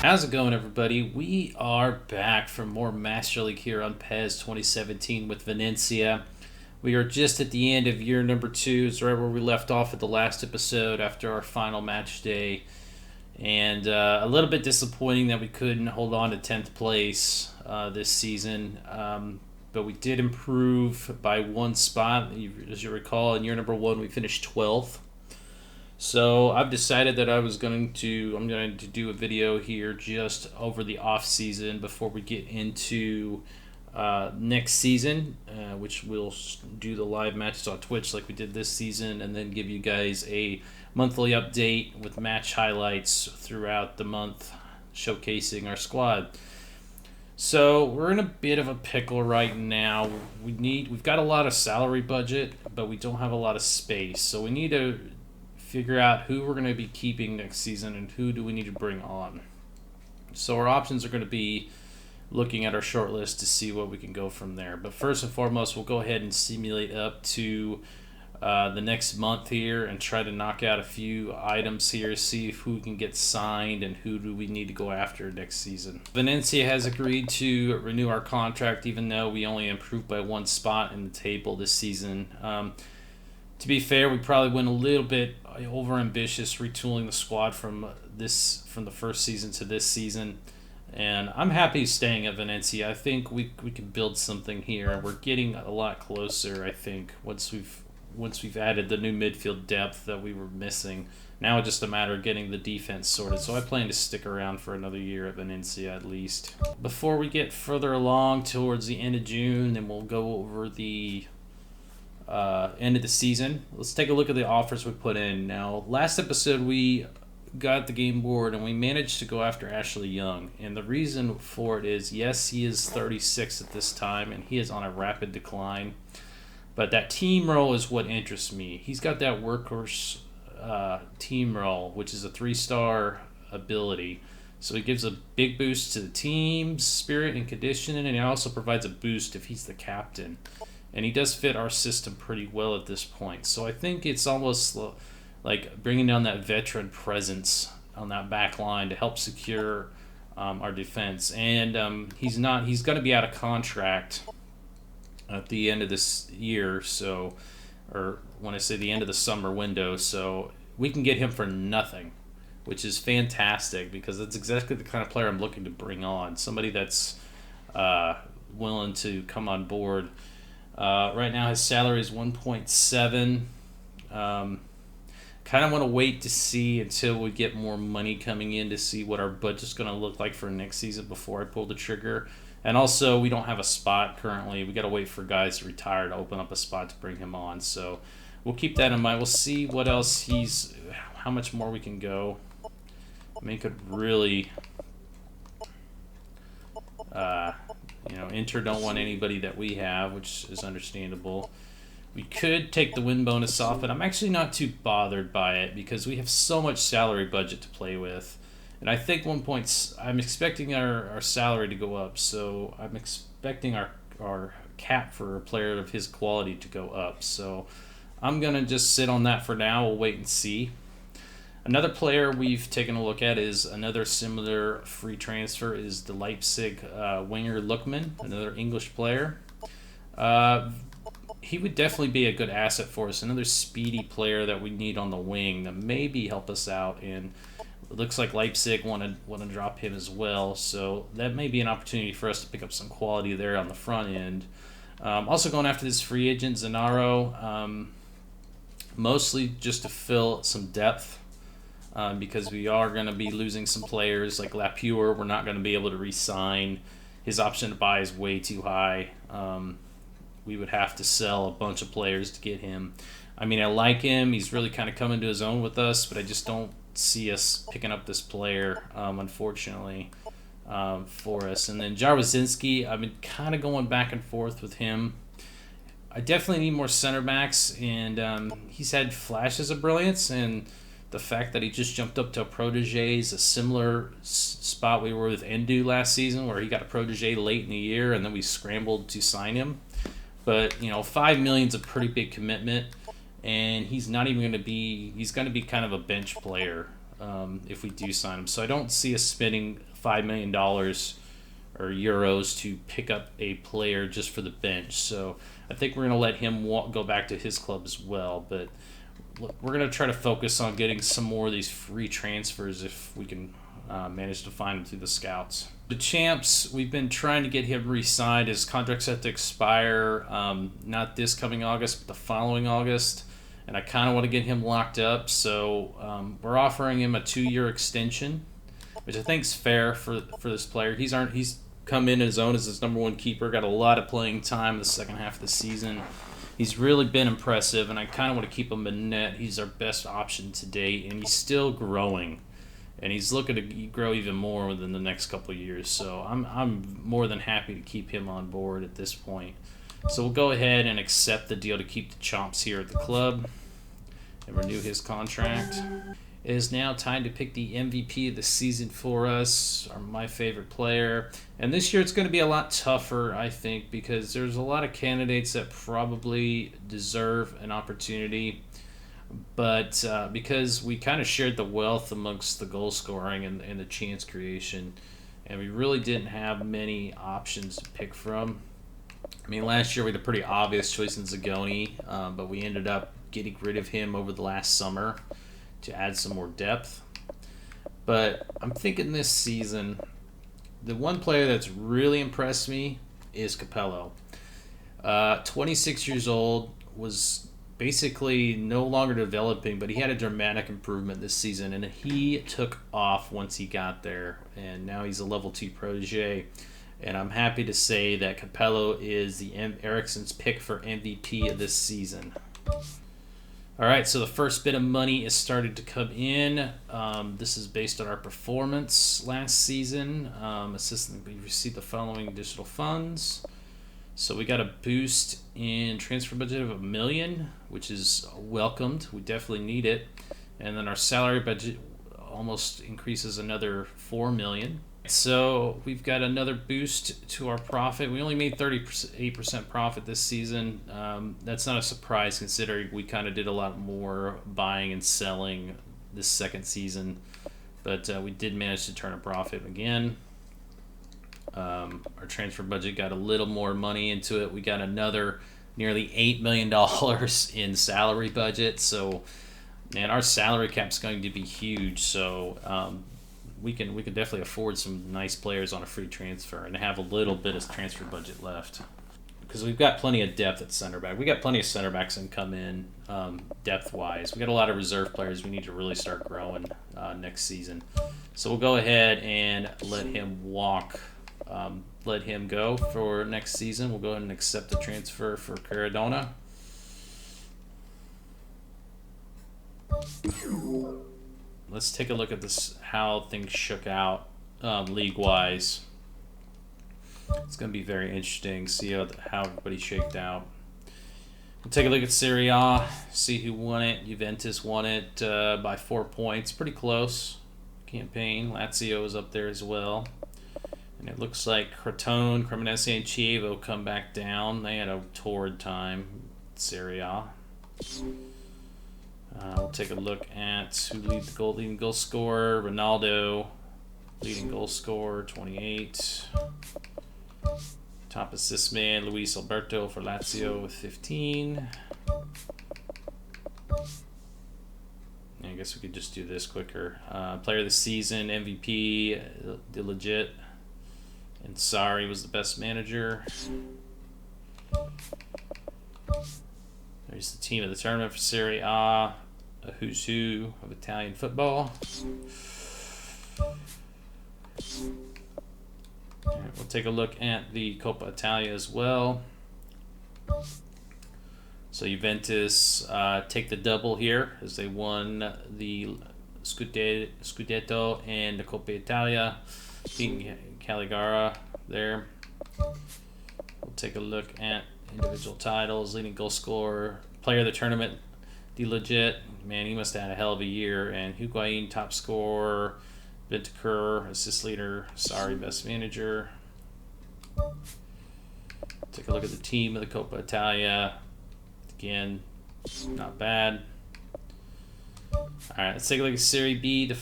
How's it going, everybody? We are back for more Master League here on PES 2017 with Venezia. We are just at the end of year number 2. It's right where we left off at the last episode after our final match day. And a little bit disappointing that we couldn't hold on to 10th place this season. But we did improve by one spot. As you recall, in year number 1, we finished 12th. So I've decided that I'm going to do a video here just over the off season before we get into next season, which we'll do the live matches on Twitch like we did this season, and then give you guys a monthly update with match highlights throughout the month, showcasing our squad. So we're in a bit of a pickle right now. We've got a lot of salary budget, but we don't have a lot of space. So we need to figure out who we're going to be keeping next season and who do we need to bring on. So our options are going to be looking at our short list to see what we can go from there. But first and foremost, we'll go ahead and simulate up to the next month here and try to knock out a few items here, see if who can get signed and who do we need to go after next season. Venezia has agreed to renew our contract even though we only improved by one spot in the table this season. To be fair, we probably went a little bit over-ambitious retooling the squad from the first season to this season. And I'm happy staying at Venezia. I think we can build something here. We're getting a lot closer, I think, once we've added the new midfield depth that we were missing. Now it's just a matter of getting the defense sorted. So I plan to stick around for another year at Venezia at least. Before we get further along towards the end of June, then we'll go over the end of the season. Let's take a look at the offers we put in. Now, last episode we got the game board and we managed to go after Ashley Young. And the reason for it is, yes, he is 36 at this time and he is on a rapid decline. But that team role is what interests me. He's got that workhorse team role, which is a 3-star ability. So it gives a big boost to the team's spirit and conditioning, and it also provides a boost if he's the captain. And he does fit our system pretty well at this point. So I think it's almost like bringing down that veteran presence on that back line to help secure our defense. And he's going to be out of contract at the end of this year. So, or when I say the end of the summer window, so we can get him for nothing, which is fantastic because that's exactly the kind of player I'm looking to bring on. Somebody that's willing to come on board. Right now his salary is 1.7. Kind of want to wait to see until we get more money coming in to see what our budget's going to look like for next season before I pull the trigger. And also, we don't have a spot currently. We got to wait for guys to retire to open up a spot to bring him on. So we'll keep that in mind. We'll see what else how much more we can go. I mean, could really, Inter don't want anybody that we have, which is understandable. We could take the win bonus off, but I'm actually not too bothered by it because we have so much salary budget to play with. And I think I'm expecting our salary to go up, so I'm expecting our cap for a player of his quality to go up. So I'm going to just sit on that for now. We'll wait and see. Another player we've taken a look at is another similar free transfer is the Leipzig winger Lookman, another English player. He would definitely be a good asset for us, another speedy player that we need on the wing that maybe help us out. And it looks like Leipzig want to drop him as well, so that may be an opportunity for us to pick up some quality there on the front end. Also going after this free agent Zanaro, mostly just to fill some depth. Because we are going to be losing some players like Lapure. We're not going to be able to re-sign. His option to buy is way too high. We would have to sell a bunch of players to get him. I mean, I like him. He's really kind of coming to his own with us, but I just don't see us picking up this player, unfortunately, for us. And then Jarwazinski, I've been kind of going back and forth with him. I definitely need more center backs, and he's had flashes of brilliance, and the fact that he just jumped up to a protege is a similar spot we were with Endu last season, where he got a protege late in the year and then we scrambled to sign him. But, $5 million is a pretty big commitment, and he's not even going to be – he's going to be kind of a bench player if we do sign him. So I don't see us spending $5 million or euros to pick up a player just for the bench. So I think we're going to let him go back to his club as well. But we're going to try to focus on getting some more of these free transfers if we can manage to find them through the scouts. The Champs, we've been trying to get him re-signed. His contract's set to expire not this coming August, but the following August. And I kind of want to get him locked up. So we're offering him a 2-year extension, which I think is fair for this player. He's come in his own as his number one keeper, got a lot of playing time in the second half of the season. He's really been impressive, and I kind of want to keep him in net. He's our best option to date, and he's still growing, and he's looking to grow even more within the next couple of years. So I'm more than happy to keep him on board at this point. So we'll go ahead and accept the deal to keep the Chomps here at the club and renew his contract. It is now time to pick the MVP of the season for us, or my favorite player. And this year it's going to be a lot tougher, I think, because there's a lot of candidates that probably deserve an opportunity. But because we kind of shared the wealth amongst the goal scoring and the chance creation, and we really didn't have many options to pick from. I mean, last year we had a pretty obvious choice in Zagoni, but we ended up getting rid of him over the last summer to add some more depth. But I'm thinking this season, the one player that's really impressed me is Capello. 26 years old, was basically no longer developing, but he had a dramatic improvement this season, and he took off once he got there, and now he's a level 2 protege. And I'm happy to say that Capello is the Ericsson's pick for MVP of this season. All right, so the first bit of money has started to come in. This is based on our performance last season. We received the following additional funds. So we got a boost in transfer budget of $1 million, which is welcomed. We definitely need it. And then our salary budget almost increases another $4 million. So we've got another boost to our profit. We only made 38% profit this season. That's not a surprise considering we kind of did a lot more buying and selling this second season. But we did manage to turn a profit again. Our transfer budget got a little more money into it. We got another nearly $8 million in salary budget. So, man, our salary cap's going to be huge. So, we can definitely afford some nice players on a free transfer and have a little bit of transfer budget left because we've got plenty of depth at center back. We got plenty of center backs that can come in depth wise. We got a lot of reserve players we need to really start growing next season. So we'll go ahead and let him walk. Let him go for next season. We'll go ahead and accept the transfer for Caradona. Let's take a look at this, how things shook out league-wise. It's going to be very interesting, see how everybody shaked out. We'll take a look at Serie A, see who won it. Juventus won it by 4 points. Pretty close campaign. Lazio was up there as well. And it looks like Crotone, Cremonese, and Chievo come back down. They had a torrid time at Serie A. We'll take a look at who leading goal scorer. Ronaldo, leading goal scorer, 28. Top assist man, Luis Alberto for Lazio with 15. I guess we could just do this quicker. Player of the season, MVP, De Legit. And Sarri was the best manager. There's the team of the tournament for Serie A. A who's who of Italian football. All right, we'll take a look at the Coppa Italia as well. So Juventus take the double here as they won the Scudetto and the Coppa Italia, beating Caligari there. We'll take a look at individual titles, leading goal scorer, player of the tournament, De Legit. Man, he must have had a hell of a year. And Higuain, top scorer. Bentancur, assist leader. Sarri, best manager. Take a look at the team of the Coppa Italia. Again, not bad. All right, let's take a look at Serie B.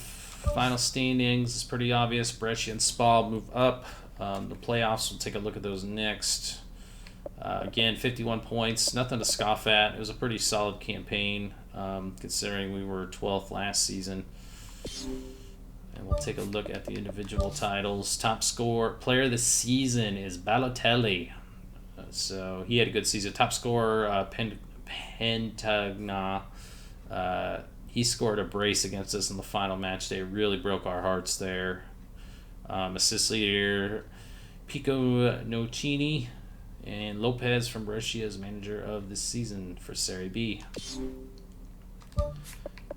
Final standings is pretty obvious. Brescia and Spal move up. The playoffs, we'll take a look at those next. Again, 51 points, nothing to scoff at. It was a pretty solid campaign, considering we were 12th last season. And we'll take a look at the individual titles. Top score player of the season is Balotelli. So he had a good season. Top scorer, Pentagna. He scored a brace against us in the final match day. Really broke our hearts there. Assist leader, Pico Nocini. And Lopez from Brescia is manager of the season for Serie B.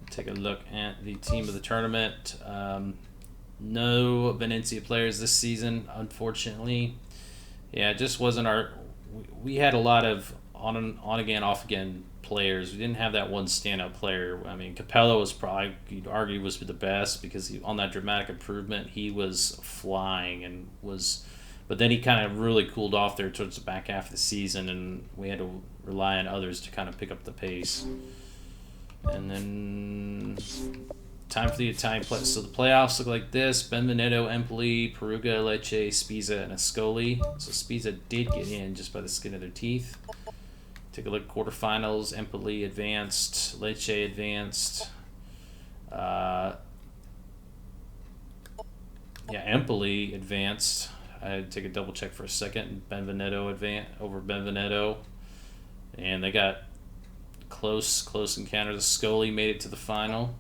Take a look at the team of the tournament. No Venezia players this season, unfortunately. Yeah, it just wasn't our... We had a lot of on again, off again players. We didn't have that one standout player. I mean, Capello was probably, you'd argue, was the best because on that dramatic improvement, he was flying and was... But then he kind of really cooled off there towards the back half of the season, and we had to rely on others to kind of pick up the pace. And then time for the Italian play. So the playoffs look like this: Benvenuto, Empoli, Perugia, Lecce, Spiza, and Ascoli. So Spiza did get in just by the skin of their teeth. Take a look at quarterfinals. Empoli advanced. Lecce advanced. Empoli advanced. I had to take a double check for a second. Benvenuto over Benvenuto. And they got close encounters. Ascoli made it to the final.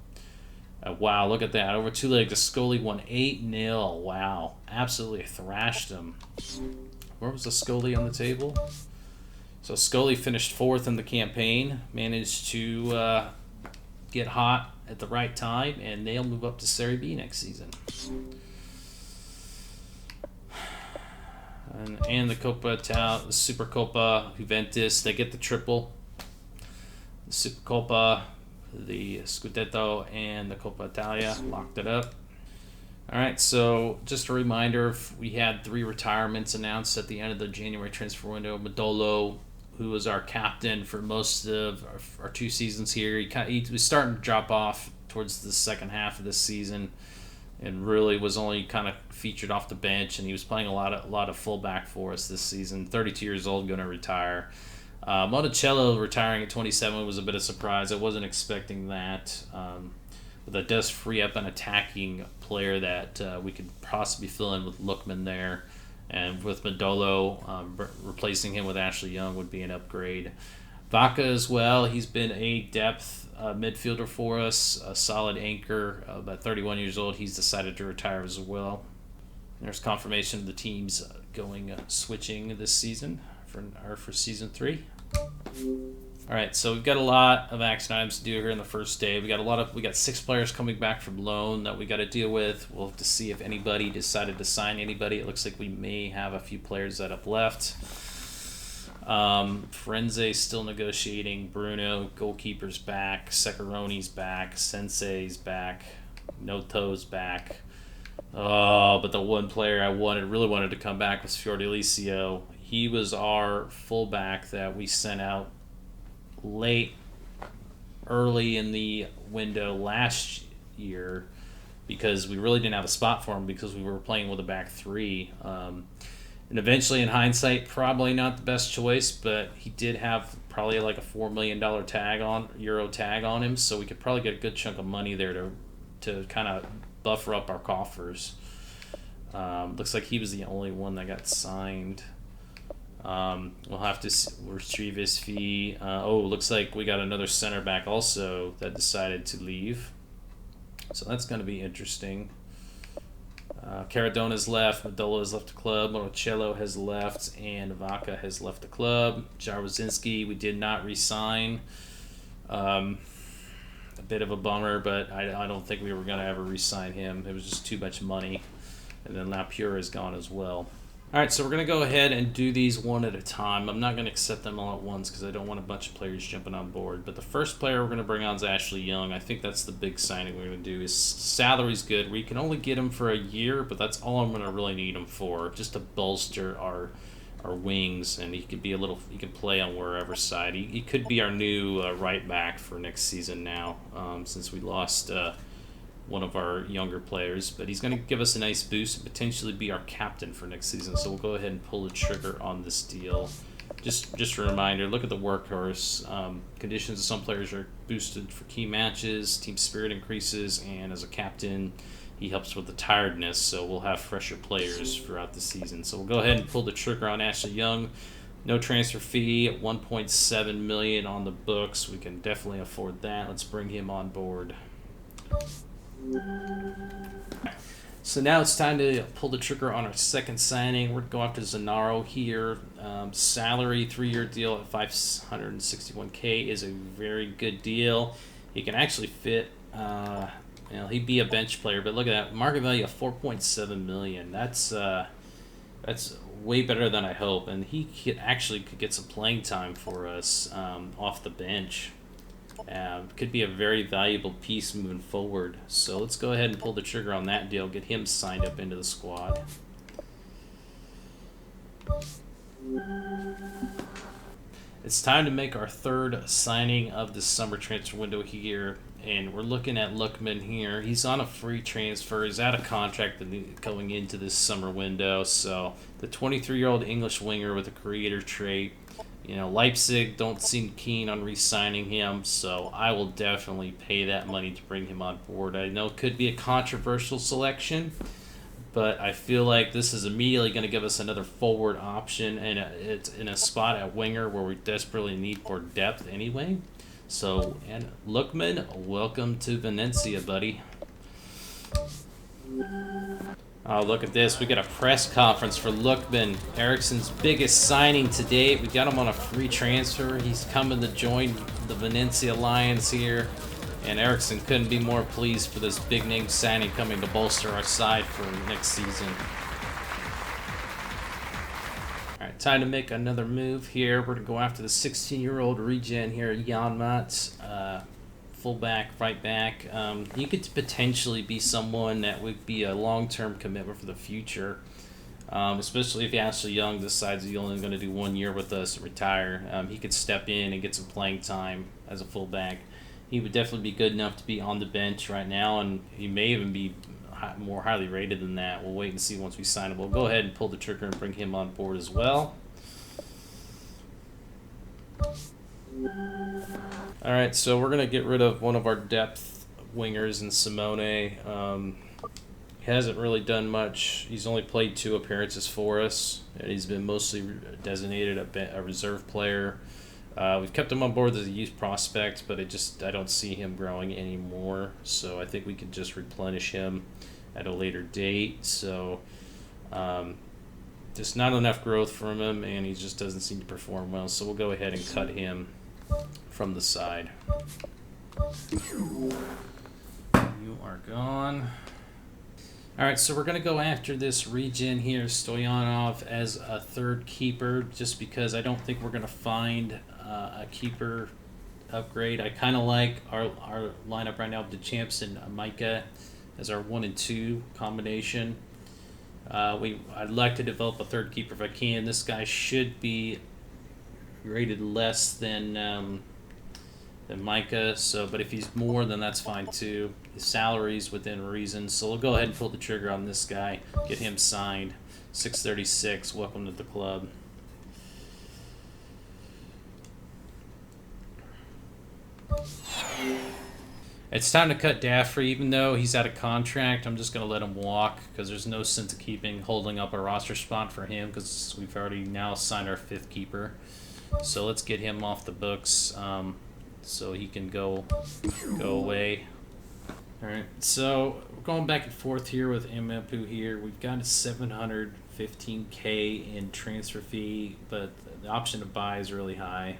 Wow, look at that. Over two legs, Ascoli won 8-0. Wow, absolutely thrashed them. Where was Ascoli on the table? So Ascoli finished 4th in the campaign. Managed to get hot at the right time, and they'll move up to Serie B next season. And the Coppa Italia, the Supercoppa, Juventus, they get the triple. The Supercoppa, the Scudetto, and the Coppa Italia locked it up. All right, so just a reminder, we had 3 retirements announced at the end of the January transfer window. Modolo, who was our captain for most of our 2 seasons here, he was starting to drop off towards the second half of this season, and really was only kind of featured off the bench, and he was playing a lot of fullback for us this season. 32 years old, going to retire. Monticello retiring at 27 was a bit of a surprise. I wasn't expecting that. But that does free up an attacking player that we could possibly fill in with Lookman there. And with Modolo, replacing him with Ashley Young would be an upgrade. Vaca as well. He's been a depth midfielder for us, a solid anchor. About 31 years old, he's decided to retire as well. There's confirmation of the teams switching this season for season 3. All right, so we've got a lot of action items to do here in the first day. We got 6 players coming back from loan that we got to deal with. We'll have to see if anybody decided to sign anybody. It looks like we may have a few players that have left. Frenze's still negotiating. Bruno, goalkeeper's back. Secaroni's back. Sensei's back. Noto's back. Oh, but the one player I really wanted to come back was Fiordalicio. He was our fullback that we sent out early in the window last year because we really didn't have a spot for him because we were playing with a back 3. And eventually, in hindsight, probably not the best choice, but he did have probably like a $4 million euro tag on him, so we could probably get a good chunk of money there to kind of buffer up our coffers. Looks like he was the only one that got signed. We'll have to retrieve his fee. Looks like we got another center back also that decided to leave. So that's going to be interesting. Caradona's left, Modolo has left the club, Monticello has left, and Vaca has left the club. Jarozinski, we did not re-sign. A bit of a bummer, but I don't think we were going to ever re-sign him. It was just too much money. And then La Pura is gone as well. All right, so we're going to go ahead and do these one at a time. I'm not going to accept them all at once because I don't want a bunch of players jumping on board. But the first player we're going to bring on is Ashley Young. I think that's the big signing we're going to do. His salary's good. We can only get him for a year, but that's all I'm going to really need him for, just to bolster our wings. And he can play on wherever side. He could be our new right back for next season now, since we lost one of our younger players, but he's going to give us a nice boost and potentially be our captain for next season. So we'll go ahead and pull the trigger on this deal. Just a reminder, look at the workhorse. Conditions of some players are boosted for key matches, team spirit increases, and as a captain, he helps with the tiredness, so we'll have fresher players throughout the season. So we'll go ahead and pull the trigger on Ashley Young. No transfer fee, $1.7 million on the books. We can definitely afford that. Let's bring him on board. So now it's time to pull the trigger on our second signing. We're going to go after Zanaro here. Salary, 3-year deal at $561K is a very good deal. He can actually fit, he'd be a bench player, but look at that. Market value of $4.7 million. That's way better than I hope, and he could get some playing time for us off the bench. Could be a very valuable piece moving forward. So let's go ahead and pull the trigger on that deal, get him signed up into the squad. It's time to make our third signing of the summer transfer window here, and we're looking at Lookman here. He's on a free transfer. He's out of contract going into this summer window. So the 23-year-old English winger with a creator trait. Leipzig don't seem keen on re-signing him, so I will definitely pay that money to bring him on board. I know it could be a controversial selection, but I feel like this is immediately going to give us another forward option, and it's in a spot at winger where we desperately need more depth anyway. So, and Lookman, welcome to Venezia, buddy. Oh, look at this. We got a press conference for Lookman, Eriksen's biggest signing to date. We got him on a free transfer. He's coming to join the Venezia Lions here. And Eriksen couldn't be more pleased for this big-name signing coming to bolster our side for next season. All right, time to make another move here. We're going to go after the 16-year-old regen here, Jan Mats. Fullback, right back. He could potentially be someone that would be a long-term commitment for the future, especially if Ashley Young decides he's only going to do 1 year with us and retire. He could step in and get some playing time as a fullback. He would definitely be good enough to be on the bench right now, and he may even be more highly rated than that. We'll wait and see once we sign him. We'll go ahead and pull the trigger and bring him on board as well. Alright, so we're going to get rid of one of our depth wingers in Simone. He hasn't really done much. He's only played 2 appearances for us, and he's been mostly designated a reserve player. We've kept him on board as a youth prospect, but I don't see him growing anymore, so I think we can just replenish him at a later date. So just not enough growth from him, and he just doesn't seem to perform well, so we'll go ahead and cut him from the side. You are gone. Alright, so we're going to go after this regen here, Stoyanov, as a third keeper, just because I don't think we're going to find a keeper upgrade. I kind of like our lineup right now with Deschamps and Micah as our 1 and 2 combination. I'd like to develop a third keeper if I can. This guy should be rated less than Micah, but if he's more, then that's fine too. His salary's within reason, so we'll go ahead and pull the trigger on this guy, get him signed. 636, welcome to the club. It's time to cut Daffrey. Even though he's out of contract, I'm just going to let him walk because there's no sense of holding up a roster spot for him because we've already now signed our 5th keeper. So let's get him off the books so he can go away. All right, so we're going back and forth here with Mmepu here. We've got a $715K in transfer fee, but the option to buy is really high.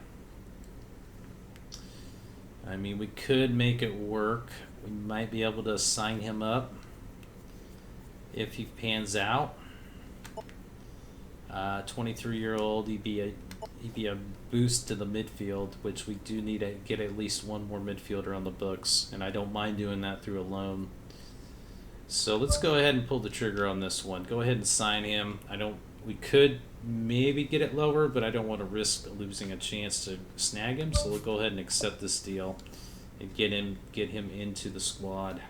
I mean, we could make it work. We might be able to sign him up if he pans out. 23-year-old, he'd be a boost to the midfield, which we do need to get at least one more midfielder on the books, and I don't mind doing that through a loan. So let's go ahead and pull the trigger on this one. Go ahead and sign him. We could maybe get it lower, but I don't want to risk losing a chance to snag him, so we'll go ahead and accept this deal and get him into the squad.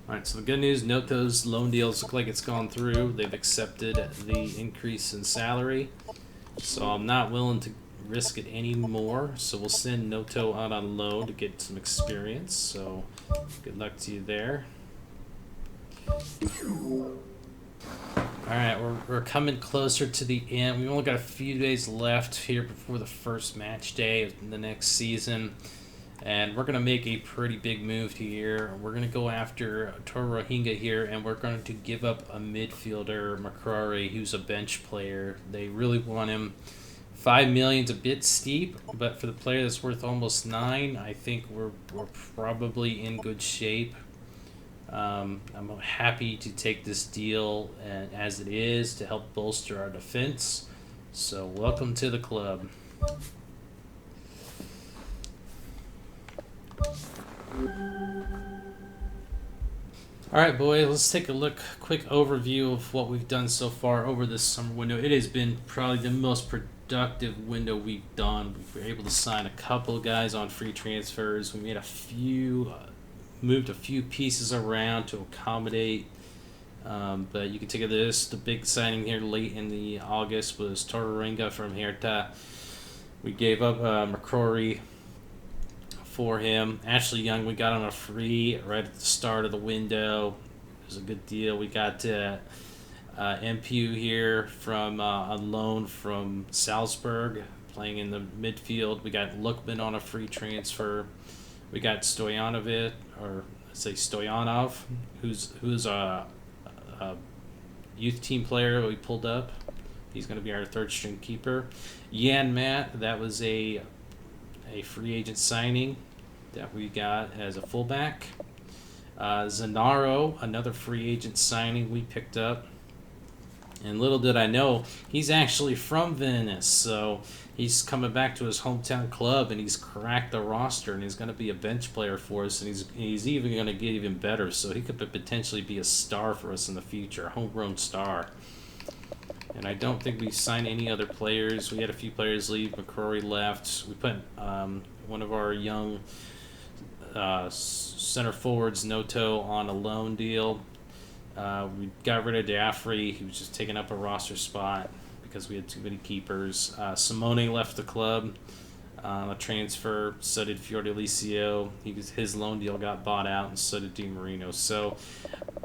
Alright, so the good news, note those loan deals look like it's gone through. They've accepted the increase in salary. So I'm not willing to risk it anymore. So we'll send Noto out on loan to get some experience. So good luck to you there. Alright, we're coming closer to the end. We've only got a few days left here before the first match day of the next season. And we're going to make a pretty big move here. We're going to go after Toro Rohingya here, and we're going to give up a midfielder, McCrory, who's a bench player. They really want him. 5 million's a bit steep, but for the player that's worth almost 9, I think we're probably in good shape. I'm happy to take this deal as it is to help bolster our defense. So welcome to the club. Alright, boys, let's take a quick overview of what we've done so far over this summer window. It has been probably the most productive window we've done. We were able to sign a couple of guys on free transfers. We made moved a few pieces around to accommodate. But you can take this. The big signing here late in the August was Toro Rohingya from Hertha. We gave up McCrory for him. Ashley Young, we got on a free right at the start of the window. It was a good deal. We got MPU here from on loan from Salzburg, playing in the midfield. We got Lookman on a free transfer. We got Stoyanov, who's a youth team player we pulled up. He's going to be our third string keeper. Yan Matt, that was a free agent signing that we got as a fullback. Zanaro, another free agent signing we picked up. And little did I know, he's actually from Venice, so he's coming back to his hometown club, and he's cracked the roster, and he's going to be a bench player for us, and he's even going to get even better, so he could potentially be a star for us in the future, a homegrown star. And I don't think we signed any other players. We had a few players leave. McCrory left. We put one of our young center forwards, Noto, on a loan deal. We got rid of Daffrey. He was just taking up a roster spot because we had too many keepers. Simone left the club on a transfer. So did Fiordalicio. His loan deal got bought out, and so did Di Marino. So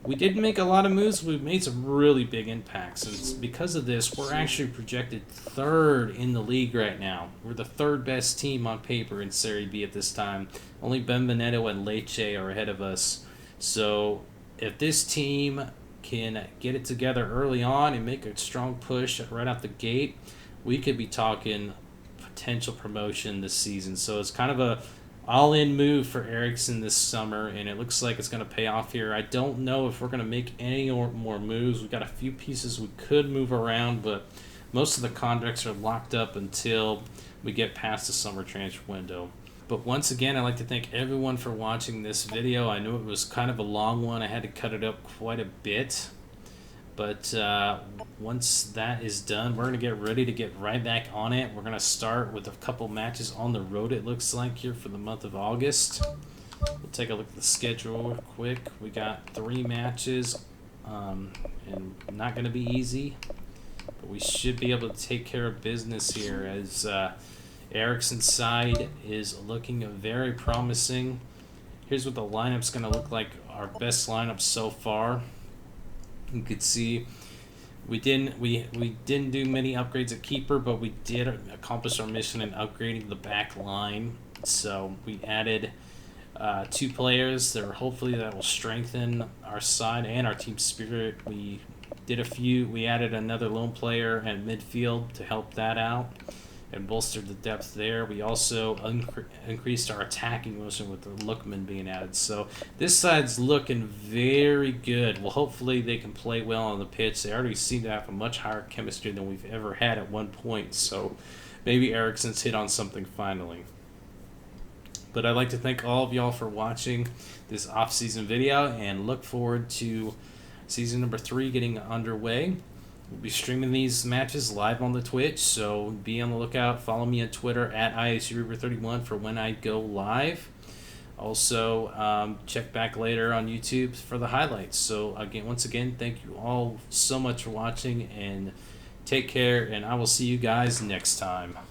we did make a lot of moves. We've made some really big impacts. And because of this, we're actually projected third in the league right now. We're the third best team on paper in Serie B at this time. Only Benvenuto and Lecce are ahead of us. So if this team can get it together early on and make a strong push right out the gate, we could be talking potential promotion this season. So it's kind of a all-in move for Eriksson this summer, and it looks like it's going to pay off here. I don't know if we're going to make any more moves. We've got a few pieces we could move around, but most of the contracts are locked up until we get past the summer transfer window. But once again, I'd like to thank everyone for watching this video. I know it was kind of a long one. I had to cut it up quite a bit. But once that is done, we're going to get ready to get right back on it. We're going to start with a couple matches on the road, it looks like, here for the month of August. We'll take a look at the schedule real quick. We got 3 matches, and not going to be easy. But we should be able to take care of business here, as Eriksson's side is looking very promising. Here's what the lineup's going to look like, our best lineup so far. You could see we didn't do many upgrades at keeper, but we did accomplish our mission in upgrading the back line. So we added 2 players that will strengthen our side and our team spirit. We added another lone player at midfield to help that out and bolstered the depth there. We also increased our attacking motion with the Lookman being added. So this side's looking very good. Well, hopefully they can play well on the pitch. They already seem to have a much higher chemistry than we've ever had at one point. So maybe Eriksson's hit on something finally. But I'd like to thank all of y'all for watching this off-season video, and look forward to season number 3 getting underway. We'll be streaming these matches live on the Twitch, so be on the lookout. Follow me on Twitter at ISURiver31 for when I go live. Also, check back later on YouTube for the highlights. So once again, thank you all so much for watching, and take care. And I will see you guys next time.